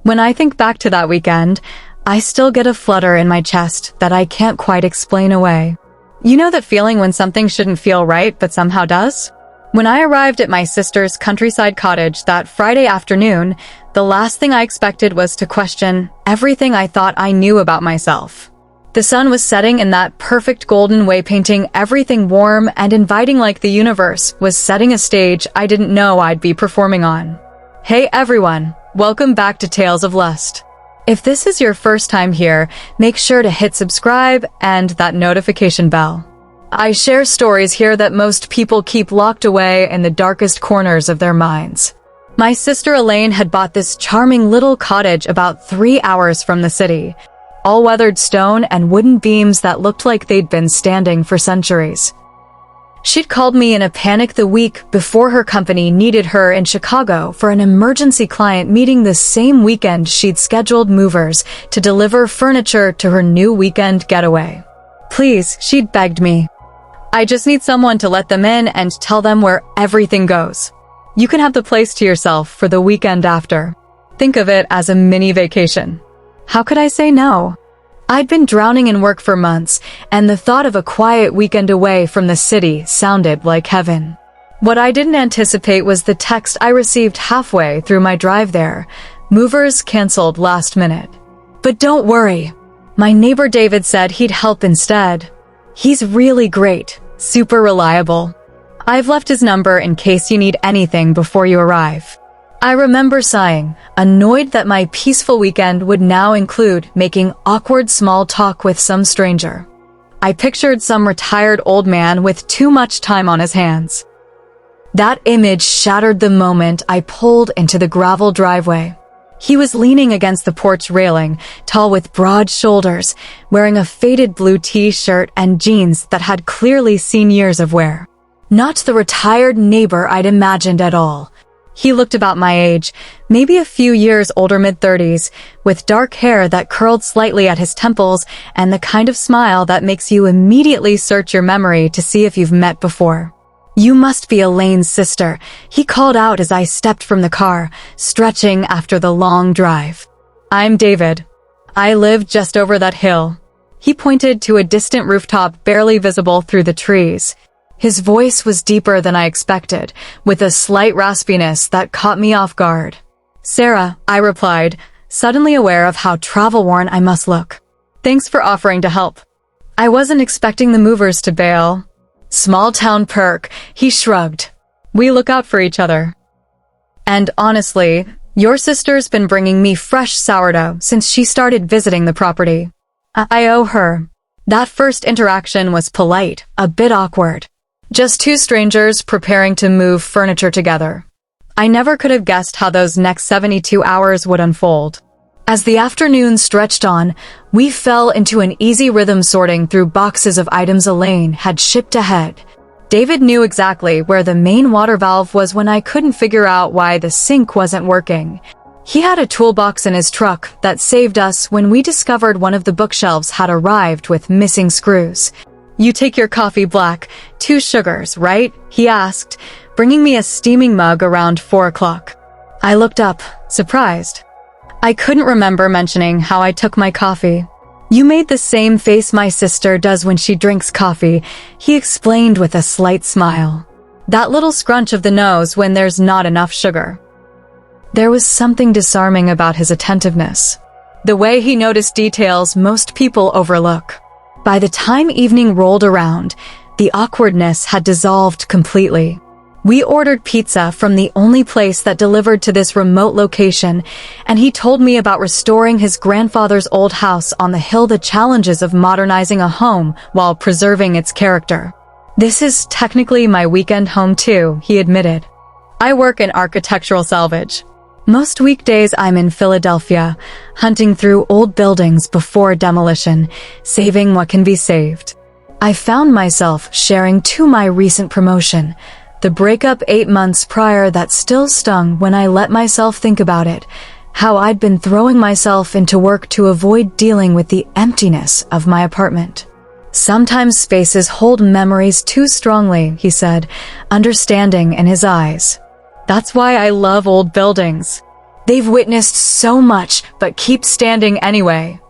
When I think back to that weekend, I still get a flutter in my chest that I can't quite explain away. You know that feeling when something shouldn't feel right but somehow does? When I arrived at my sister's countryside cottage that Friday afternoon, the last thing I expected was to question everything I thought I knew about myself. The sun was setting in that perfect golden way, painting everything warm and inviting like the universe was setting a stage I didn't know I'd be performing on. Hey everyone, welcome back to Tales of Lust. If this is your first time here, make sure to hit subscribe and that notification bell. I share stories here that most people keep locked away in the darkest corners of their minds. My sister Elaine had bought this charming little cottage about 3 hours from the city. All weathered stone and wooden beams that looked like they'd been standing for centuries. She'd called me in a panic the week before her company needed her in Chicago for an emergency client meeting the same weekend she'd scheduled movers to deliver furniture to her new weekend getaway. Please, she'd begged me. I just need someone to let them in and tell them where everything goes. You can have the place to yourself for the weekend after. Think of it as a mini vacation. How could I say no? I'd been drowning in work for months, and the thought of a quiet weekend away from the city sounded like heaven. What I didn't anticipate was the text I received halfway through my drive there. Movers canceled last minute. But don't worry. My neighbor David said he'd help instead. He's really great, super reliable. I've left his number in case you need anything before you arrive. I remember sighing, annoyed that my peaceful weekend would now include making awkward small talk with some stranger. I pictured some retired old man with too much time on his hands. That image shattered the moment I pulled into the gravel driveway. He was leaning against the porch railing, tall with broad shoulders, wearing a faded blue t-shirt and jeans that had clearly seen years of wear. Not the retired neighbor I'd imagined at all. He looked about my age, maybe a few years older, mid-30s, with dark hair that curled slightly at his temples and the kind of smile that makes you immediately search your memory to see if you've met before. You must be Elaine's sister, he called out as I stepped from the car, stretching after the long drive. I'm David. I live just over that hill. He pointed to a distant rooftop barely visible through the trees. His voice was deeper than I expected, with a slight raspiness that caught me off guard. Sarah, I replied, suddenly aware of how travel-worn I must look. Thanks for offering to help. I wasn't expecting the movers to bail. Small-town perk, he shrugged. We look out for each other. And honestly, your sister's been bringing me fresh sourdough since she started visiting the property. I owe her. That first interaction was polite, a bit awkward. Just two strangers preparing to move furniture together. I never could have guessed how those next 72 hours would unfold. As the afternoon stretched on, we fell into an easy rhythm sorting through boxes of items Elaine had shipped ahead. David knew exactly where the main water valve was when I couldn't figure out why the sink wasn't working. He had a toolbox in his truck that saved us when we discovered one of the bookshelves had arrived with missing screws. You take your coffee black, 2 sugars, right? He asked, bringing me a steaming mug around 4 o'clock. I looked up, surprised. I couldn't remember mentioning how I took my coffee. You made the same face my sister does when she drinks coffee, he explained with a slight smile. That little scrunch of the nose when there's not enough sugar. There was something disarming about his attentiveness. The way he noticed details most people overlook. By the time evening rolled around, the awkwardness had dissolved completely. We ordered pizza from the only place that delivered to this remote location, and he told me about restoring his grandfather's old house on the hill, the challenges of modernizing a home while preserving its character. This is technically my weekend home too, he admitted. I work in architectural salvage. Most weekdays I'm in Philadelphia, hunting through old buildings before demolition, saving what can be saved. I found myself sharing to my recent promotion, the breakup 8 months prior that still stung when I let myself think about it, how I'd been throwing myself into work to avoid dealing with the emptiness of my apartment. Sometimes spaces hold memories too strongly, he said, understanding in his eyes. That's why I love old buildings. They've witnessed so much, but keep standing anyway.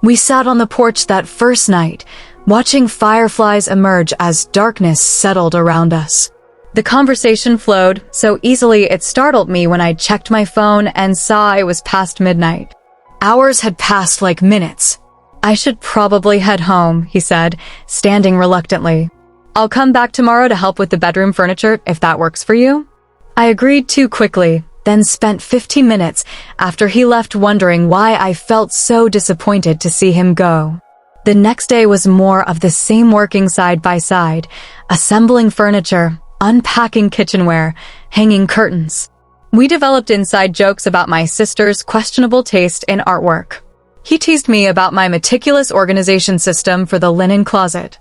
We sat on the porch that first night, watching fireflies emerge as darkness settled around us. The conversation flowed so easily it startled me when I checked my phone and saw it was past midnight. Hours had passed like minutes. I should probably head home, he said, standing reluctantly. I'll come back tomorrow to help with the bedroom furniture if that works for you. I agreed too quickly, then spent 15 minutes after he left wondering why I felt so disappointed to see him go. The next day was more of the same, working side by side, assembling furniture, unpacking kitchenware, hanging curtains. We developed inside jokes about my sister's questionable taste in artwork. He teased me about my meticulous organization system for the linen closet.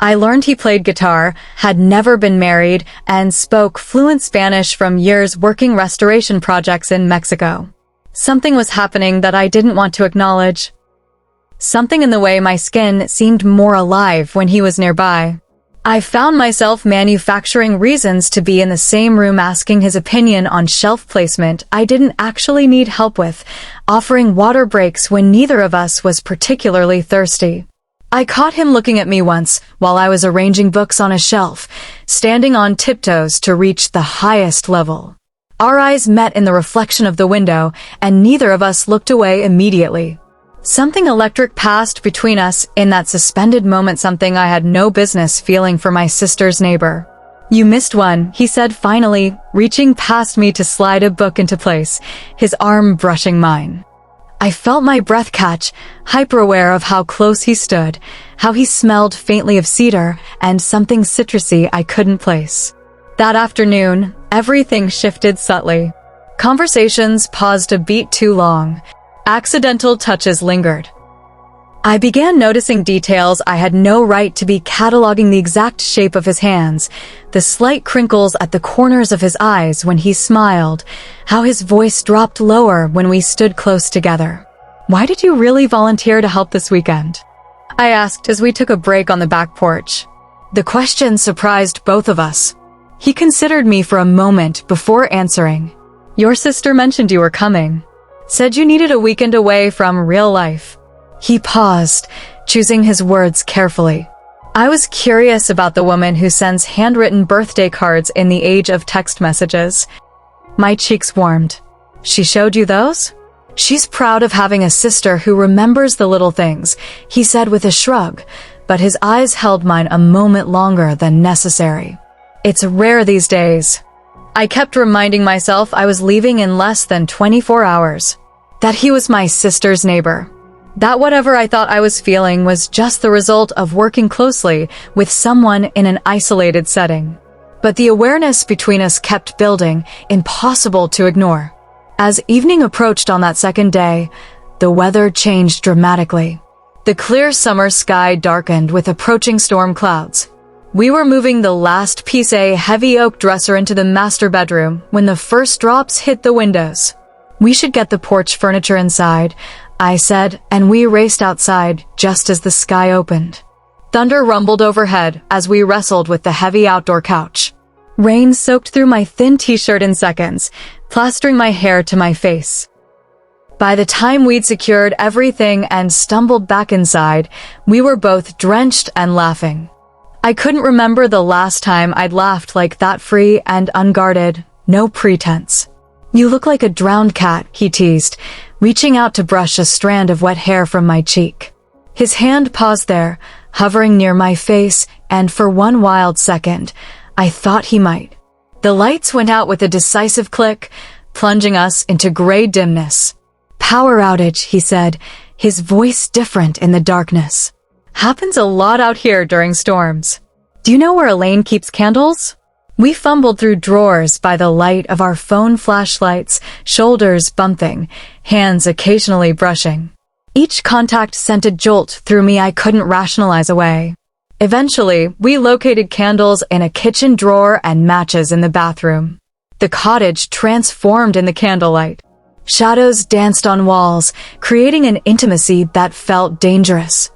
I learned he played guitar, had never been married, and spoke fluent Spanish from years working restoration projects in Mexico. Something was happening that I didn't want to acknowledge. Something in the way my skin seemed more alive when he was nearby. I found myself manufacturing reasons to be in the same room, asking his opinion on shelf placement I didn't actually need help with, offering water breaks when neither of us was particularly thirsty. I caught him looking at me once while I was arranging books on a shelf, standing on tiptoes to reach the highest level. Our eyes met in the reflection of the window, and neither of us looked away immediately. Something electric passed between us in that suspended moment, something I had no business feeling for my sister's neighbor. You missed one, he said finally, reaching past me to slide a book into place, his arm brushing mine. I felt my breath catch, hyper-aware of how close he stood, how he smelled faintly of cedar and something citrusy I couldn't place. That afternoon, everything shifted subtly. Conversations paused a beat too long. Accidental touches lingered. I began noticing details I had no right to be cataloging: the exact shape of his hands, the slight crinkles at the corners of his eyes when he smiled, how his voice dropped lower when we stood close together. Why did you really volunteer to help this weekend? I asked as we took a break on the back porch. The question surprised both of us. He considered me for a moment before answering. Your sister mentioned you were coming. Said you needed a weekend away from real life. He paused, choosing his words carefully. I was curious about the woman who sends handwritten birthday cards in the age of text messages. My cheeks warmed. She showed you those? She's proud of having a sister who remembers the little things, he said with a shrug, but his eyes held mine a moment longer than necessary. It's rare these days. I kept reminding myself I was leaving in less than 24 hours. That he was my sister's neighbor. That whatever I thought I was feeling was just the result of working closely with someone in an isolated setting. But the awareness between us kept building, impossible to ignore. As evening approached on that second day, the weather changed dramatically. The clear summer sky darkened with approaching storm clouds. We were moving the last piece of heavy oak dresser into the master bedroom when the first drops hit the windows. We should get the porch furniture inside, I said, and we raced outside just as the sky opened. Thunder rumbled overhead as we wrestled with the heavy outdoor couch. Rain soaked through my thin t-shirt in seconds, plastering my hair to my face. By the time we'd secured everything and stumbled back inside, we were both drenched and laughing. I couldn't remember the last time I'd laughed like that, free and unguarded, no pretense. You look like a drowned cat, he teased, reaching out to brush a strand of wet hair from my cheek. His hand paused there, hovering near my face, and for one wild second, I thought he might. The lights went out with a decisive click, plunging us into gray dimness. Power outage, he said, his voice different in the darkness. Happens a lot out here during storms. Do you know where Elaine keeps candles? We fumbled through drawers by the light of our phone flashlights, shoulders bumping, hands occasionally brushing. Each contact sent a jolt through me I couldn't rationalize away. Eventually, we located candles in a kitchen drawer and matches in the bathroom. The cottage transformed in the candlelight. Shadows danced on walls, creating an intimacy that felt dangerous.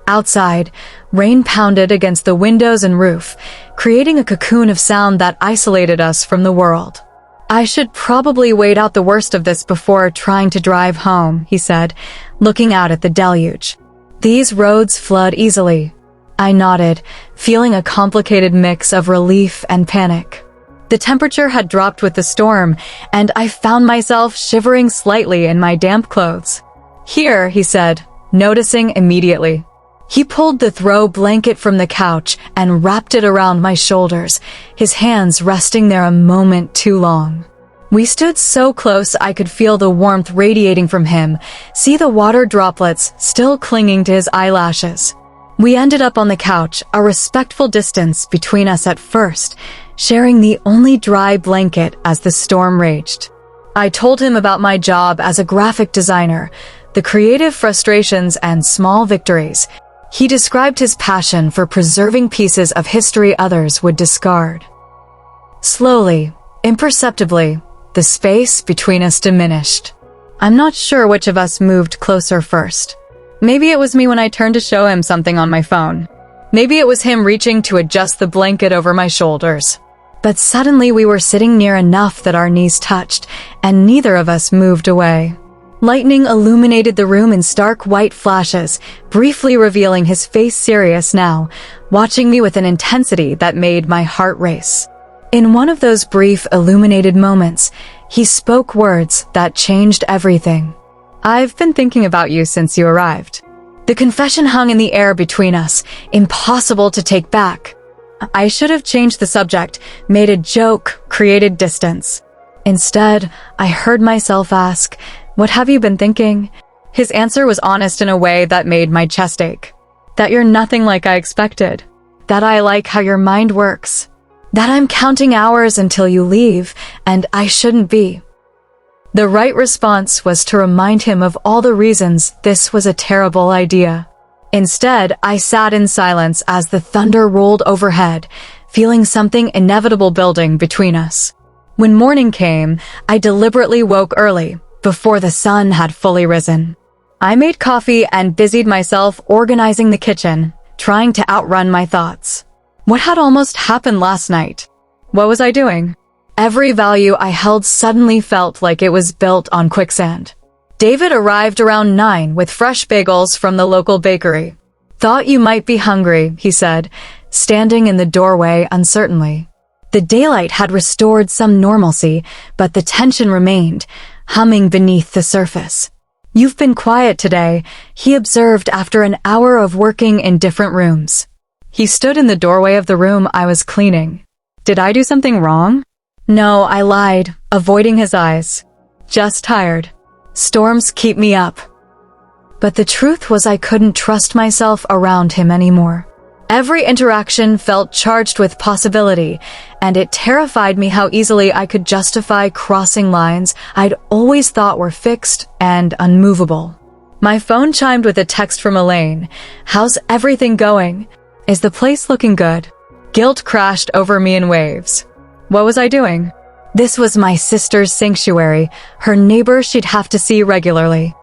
Outside, rain pounded against the windows and roof, creating a cocoon of sound that isolated us from the world. I should probably wait out the worst of this before trying to drive home, he said, looking out at the deluge. These roads flood easily. I nodded, feeling a complicated mix of relief and panic. The temperature had dropped with the storm, and I found myself shivering slightly in my damp clothes. Here, he said, noticing immediately. He pulled the throw blanket from the couch and wrapped it around my shoulders, his hands resting there a moment too long. We stood so close I could feel the warmth radiating from him, see the water droplets still clinging to his eyelashes. We ended up on the couch, a respectful distance between us at first, sharing the only dry blanket as the storm raged. I told him about my job as a graphic designer, the creative frustrations and small victories. He described his passion for preserving pieces of history others would discard. Slowly, imperceptibly, the space between us diminished. I'm not sure which of us moved closer first. Maybe it was me when I turned to show him something on my phone. Maybe it was him reaching to adjust the blanket over my shoulders. But suddenly we were sitting near enough that our knees touched, and neither of us moved away. Lightning illuminated the room in stark white flashes, briefly revealing his face serious now, watching me with an intensity that made my heart race. In one of those brief, illuminated moments, he spoke words that changed everything. I've been thinking about you since you arrived. The confession hung in the air between us, impossible to take back. I should have changed the subject, made a joke, created distance. Instead, I heard myself ask, "What have you been thinking?" His answer was honest in a way that made my chest ache. That you're nothing like I expected. That I like how your mind works. That I'm counting hours until you leave, and I shouldn't be. The right response was to remind him of all the reasons this was a terrible idea. Instead, I sat in silence as the thunder rolled overhead, feeling something inevitable building between us. When morning came, I deliberately woke early, before the sun had fully risen. I made coffee and busied myself organizing the kitchen, trying to outrun my thoughts. What had almost happened last night? What was I doing? Every value I held suddenly felt like it was built on quicksand. David arrived around 9 with fresh bagels from the local bakery. "Thought you might be hungry," he said, standing in the doorway uncertainly. The daylight had restored some normalcy, but the tension remained, humming beneath the surface. "You've been quiet today," he observed after an hour of working in different rooms. He stood in the doorway of the room I was cleaning. Did I do something wrong? No, I lied, avoiding his eyes. Just tired. Storms keep me up. But the truth was I couldn't trust myself around him anymore. Every interaction felt charged with possibility, and it terrified me how easily I could justify crossing lines I'd always thought were fixed and unmovable. My phone chimed with a text from Elaine. "How's everything going? Is the place looking good?" Guilt crashed over me in waves. What was I doing? This was my sister's sanctuary, her neighbor she'd have to see regularly.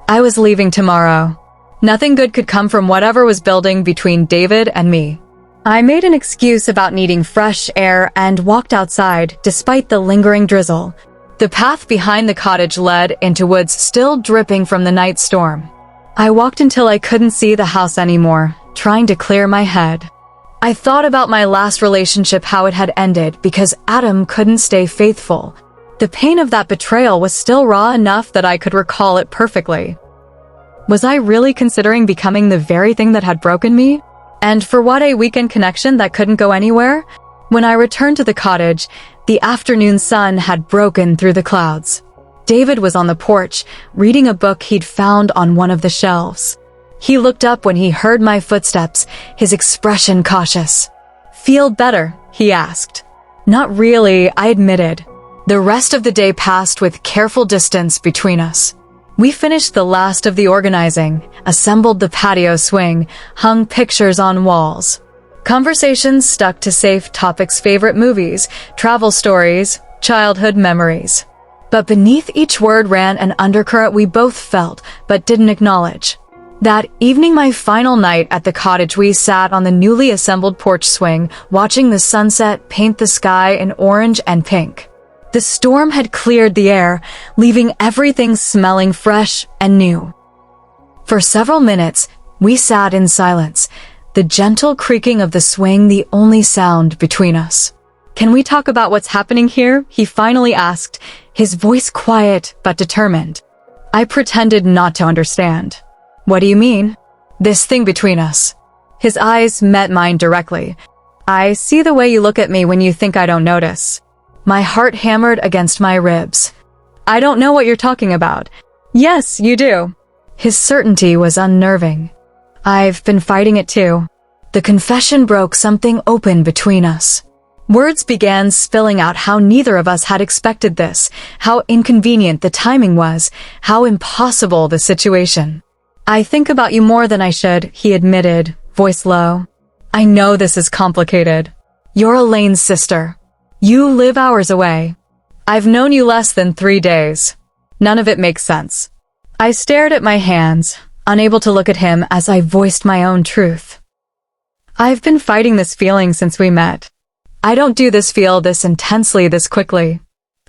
I was leaving tomorrow. Nothing good could come from whatever was building between David and me. I made an excuse about needing fresh air and walked outside despite the lingering drizzle. The path behind the cottage led into woods still dripping from the night storm. I walked until I couldn't see the house anymore, trying to clear my head. I thought about my last relationship, how it had ended because Adam couldn't stay faithful. The pain of that betrayal was still raw enough that I could recall it perfectly. Was I really considering becoming the very thing that had broken me? And for what, a weekend connection that couldn't go anywhere? When I returned to the cottage, the afternoon sun had broken through the clouds. David was on the porch, reading a book he'd found on one of the shelves. He looked up when he heard my footsteps, his expression cautious. "Feel better?" he asked. "Not really," I admitted. The rest of the day passed with careful distance between us. We finished the last of the organizing, assembled the patio swing, hung pictures on walls. Conversations stuck to safe topics: favorite movies, travel stories, childhood memories. But beneath each word ran an undercurrent we both felt but didn't acknowledge. That evening, my final night at the cottage, we sat on the newly assembled porch swing, watching the sunset paint the sky in orange and pink. The storm had cleared the air, leaving everything smelling fresh and new. For several minutes, we sat in silence, the gentle creaking of the swing the only sound between us. "Can we talk about what's happening here?" he finally asked, his voice quiet but determined. I pretended not to understand. "What do you mean?" "This thing between us." His eyes met mine directly. "I see the way you look at me when you think I don't notice." My heart hammered against my ribs. "I don't know what you're talking about." "Yes, you do." His certainty was unnerving. "I've been fighting it too." The confession broke something open between us. Words began spilling out how neither of us had expected this, how inconvenient the timing was, how impossible the situation. "I think about you more than I should," he admitted, voice low. "I know this is complicated. You're Elaine's sister. You live hours away. I've known you less than 3 days. None of it makes sense." I stared at my hands, unable to look at him as I voiced my own truth. "I've been fighting this feeling since we met. I don't do this feel this intensely this quickly.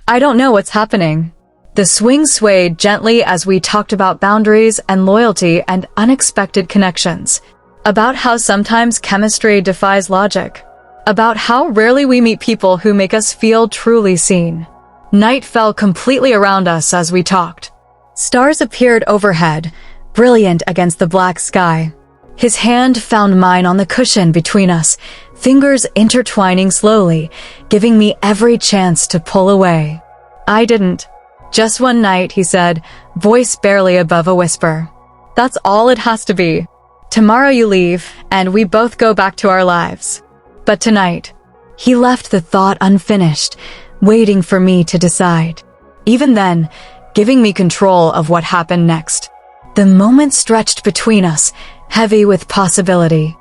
I don't know what's happening." The swing swayed gently as we talked about boundaries and loyalty and unexpected connections, about how sometimes chemistry defies logic, about how rarely we meet people who make us feel truly seen. Night fell completely around us as we talked. Stars appeared overhead, brilliant against the black sky. His hand found mine on the cushion between us, fingers intertwining slowly, giving me every chance to pull away. I didn't. "Just one night," he said, voice barely above a whisper. "That's all it has to be. Tomorrow you leave, and we both go back to our lives. But tonight," he left the thought unfinished, waiting for me to decide. Even then, giving me control of what happened next. The moment stretched between us, heavy with possibility.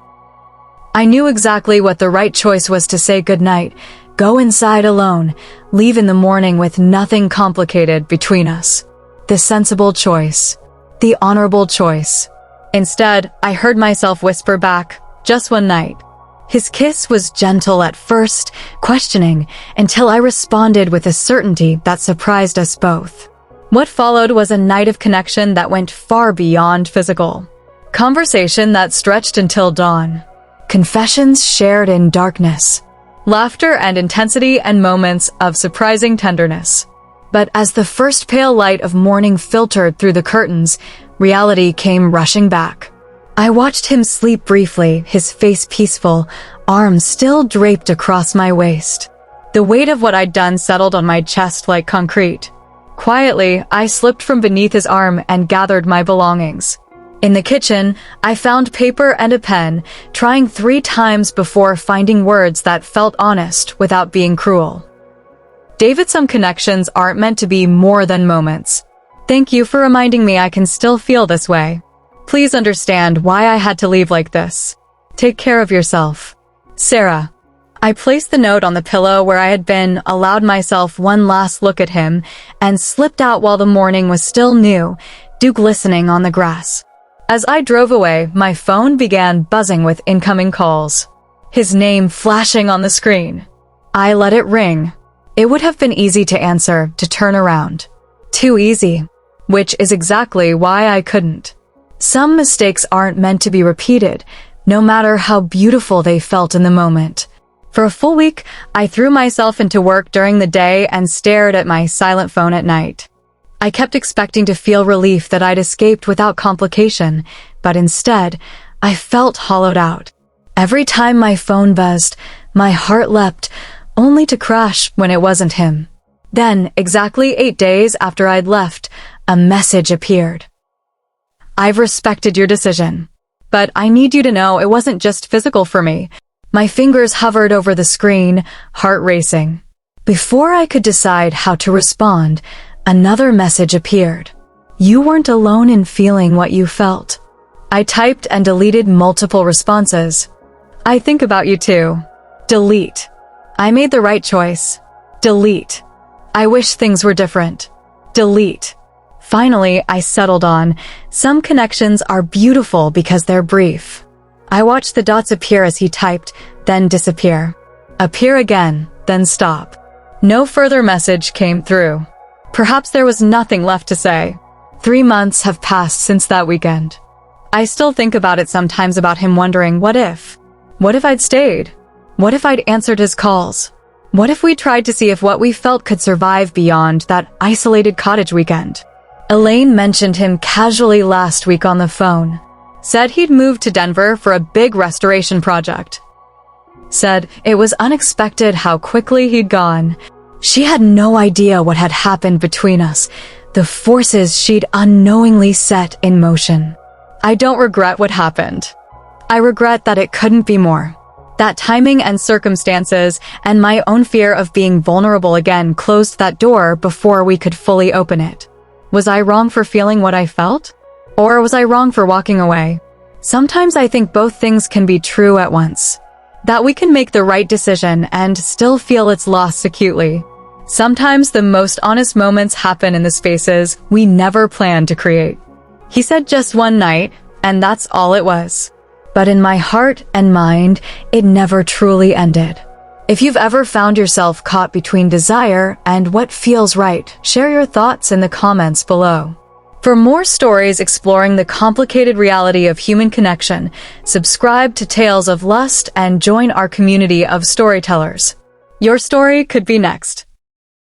I knew exactly what the right choice was: to say goodnight, go inside alone, leave in the morning with nothing complicated between us. The sensible choice. The honorable choice. Instead, I heard myself whisper back, "Just one night." His kiss was gentle at first, questioning, until I responded with a certainty that surprised us both. What followed was a night of connection that went far beyond physical. Conversation that stretched until dawn. Confessions shared in darkness. Laughter and intensity and moments of surprising tenderness. But as the first pale light of morning filtered through the curtains, reality came rushing back. I watched him sleep briefly, his face peaceful, arms still draped across my waist. The weight of what I'd done settled on my chest like concrete. Quietly, I slipped from beneath his arm and gathered my belongings. In the kitchen, I found paper and a pen, trying 3 times before finding words that felt honest without being cruel. "David, some connections aren't meant to be more than moments. Thank you for reminding me I can still feel this way. Please understand why I had to leave like this. Take care of yourself. Sarah." I placed the note on the pillow where I had been, allowed myself one last look at him, and slipped out while the morning was still new, dew glistening on the grass. As I drove away, my phone began buzzing with incoming calls. His name flashing on the screen. I let it ring. It would have been easy to answer, to turn around. Too easy. Which is exactly why I couldn't. Some mistakes aren't meant to be repeated, no matter how beautiful they felt in the moment. For a full week, I threw myself into work during the day and stared at my silent phone at night. I kept expecting to feel relief that I'd escaped without complication, but instead, I felt hollowed out. Every time my phone buzzed, my heart leapt, only to crash when it wasn't him. Then, exactly 8 days after I'd left, a message appeared. "I've respected your decision, but I need you to know it wasn't just physical for me." My fingers hovered over the screen, heart racing. Before I could decide how to respond, another message appeared. "You weren't alone in feeling what you felt." I typed and deleted multiple responses. "I think about you too." Delete. "I made the right choice." Delete. "I wish things were different." Delete. Finally, I settled on, "Some connections are beautiful because they're brief." I watched the dots appear as he typed, then disappear. Appear again, then stop. No further message came through. Perhaps there was nothing left to say. 3 months have passed since that weekend. I still think about it sometimes, about him, wondering, what if? What if I'd stayed? What if I'd answered his calls? What if we tried to see if what we felt could survive beyond that isolated cottage weekend? Elaine mentioned him casually last week on the phone. Said he'd moved to Denver for a big restoration project. Said it was unexpected how quickly he'd gone. She had no idea what had happened between us, the forces she'd unknowingly set in motion. I don't regret what happened. I regret that it couldn't be more. That timing and circumstances and my own fear of being vulnerable again closed that door before we could fully open it. Was I wrong for feeling what I felt? Or was I wrong for walking away? Sometimes I think both things can be true at once. That we can make the right decision and still feel its loss acutely. Sometimes the most honest moments happen in the spaces we never planned to create. He said just one night, and that's all it was. But in my heart and mind, it never truly ended. If you've ever found yourself caught between desire and what feels right, share your thoughts in the comments below. For more stories exploring the complicated reality of human connection, subscribe to Tales of Lust and join our community of storytellers. Your story could be next.